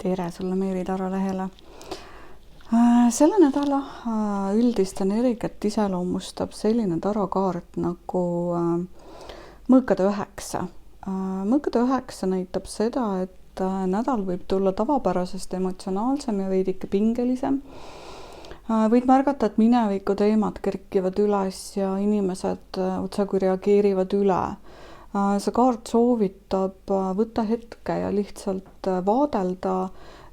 tere sulle Meeri Taro lehele. Selle nädala üldist energiat iseloomustab selline tarokaart nagu mõõkade 9. Mõõkade 9 näitab seda, et nädal võib tulla tavapärasest emotsionaalsem ja veidike pingelisem. Võid märgata, et mineviku teemad kerkivad üles ja inimesed otsekui reageerivad üle. See kaart soovitab võtta hetke ja lihtsalt vaadelda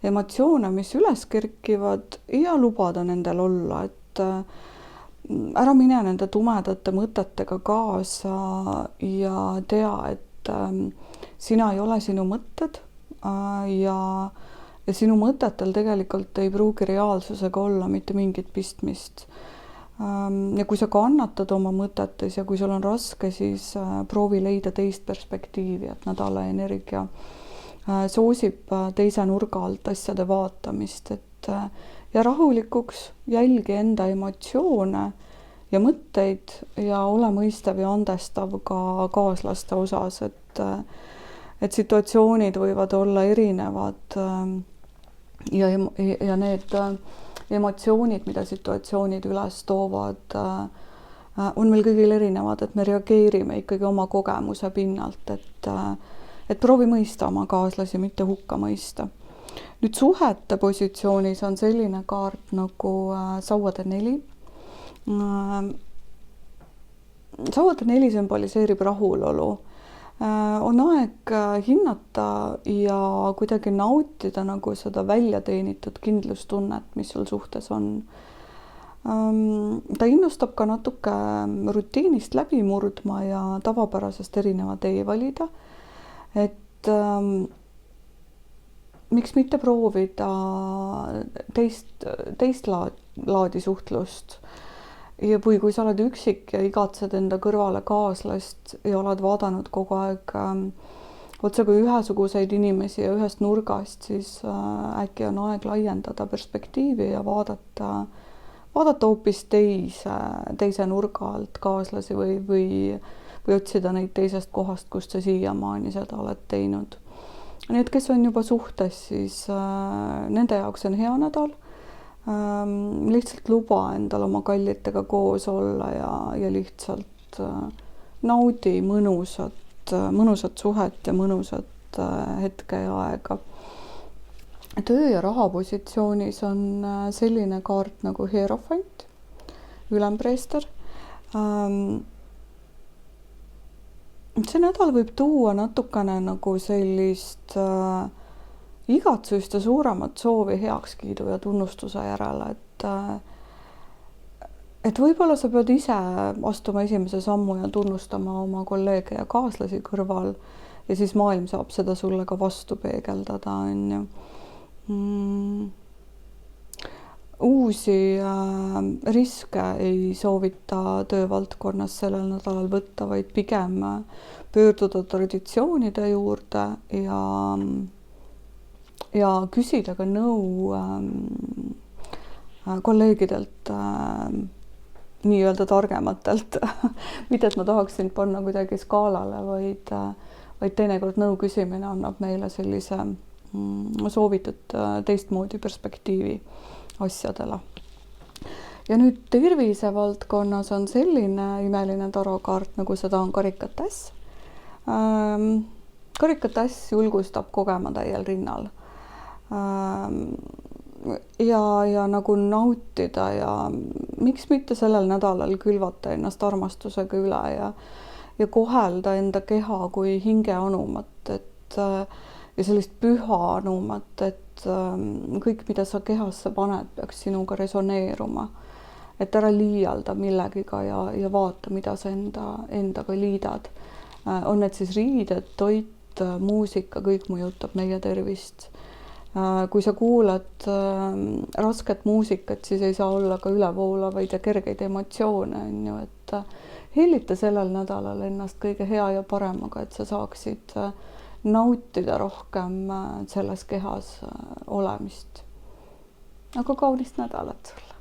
emotsioone, mis üles kerkivad ja lubada nendel olla, et ära mine nende tumedate mõtetega kaasa ja tea, et sina ei ole sinu mõtted ja sinu mõtetel tegelikult ei pruugi reaalsusega olla mitte mingit pistmist. Ja kui sa kannatad oma mõtetes ja kui sul on raske, siis proovi leida teist perspektiivi, et nädala energia soosib teise nurga alt asjade vaatamist, et ja rahulikuks jälgi enda emotsioone ja mõtteid ja ole mõistav ja andestav ka kaaslaste osas, et situatsioonid võivad olla erinevad ja need emotsioonid, mida situatsioonid üles toovad, on meil kõigil erinevad, et me reageerime ikkagi oma kogemuse pinnalt, et proovi mõista oma kaaslasi, mitte hukka mõista. Nüüd suhete positsioonis on selline kaart nagu sauade 4. Sauade 4 sümboliseerib rahulolu. On aeg hinnata ja kuidagi nautida nagu seda välja teenitud kindlustunnet, mis sul suhtes on. Ta innustab ka natuke rutiinist läbi murdma ja tavapärasest erineva tee valida. Et miks mitte proovida teist laadi suhtlust. Ja kui sa oled üksik ja igatsed enda kõrvale kaaslast ja oled vaadanud kogu aeg otse kui ühesuguseid inimesi ja ühest nurgast, siis äkki on aeg laiendada perspektiivi ja vaadata hoopis teise nurga alt kaaslasi või otsida neid teisest kohast, kust sa siiamaani seda oled teinud. Need, kes on juba suhtes, siis nende jaoks on hea nädal. Lihtsalt luba endal oma kallitega koos olla ja lihtsalt naudi mõnusat suhet ja mõnusat hetke ja aega. Töö ja raha positsioonis on selline kaart nagu hierofant, ülempreester. See nädal võib tuua natukene nagu sellist igatsust ja suuremat soovi heakskiidu ja tunnustuse järele, et võib-olla sa pead ise astuma esimese sammu ja tunnustama oma kolleege ja kaaslasi kõrval ja siis maailm saab seda sulle ka vastu peegeldada, on ju. Uusi riske ei soovita töövaldkonnas sellel nädalal võtta, vaid pigem pöörduda traditsioonide juurde ja küsida ka nõu kolleegidelt, nii-öelda targematelt. Mitte, et ma tahaksin panna kuidagi skaalale, vaid teinekord nõu küsimine annab meile sellise soovitud teistmoodi perspektiivi asjadele. Ja nüüd tervisevaldkonnas on selline imeline tarokaart, nagu seda on karikatäss. Karikatäss julgustab kogema täiel rinnal. Ja nagu nautida ja miks mitte sellel nädalal külvata ennast armastusega üle ja kohelda enda keha kui hinge anumat, ja sellist püha anumat, et kõik, mida sa kehasse paned, peaks sinuga resoneeruma. Et ära liialda millegiga ja vaata, mida sa endaga liidad. On need siis riided, toit, muusika, kõik mõjutab meie tervist. Kui sa kuulad rasket muusikat, siis ei saa olla ka ülevoolavaid ja kergeid emotsioone, on ju, et hellita sellel nädalal ennast kõige hea ja paremaga, et sa saaksid nautida rohkem selles kehas olemist. Aga kaunist nädalat sulle!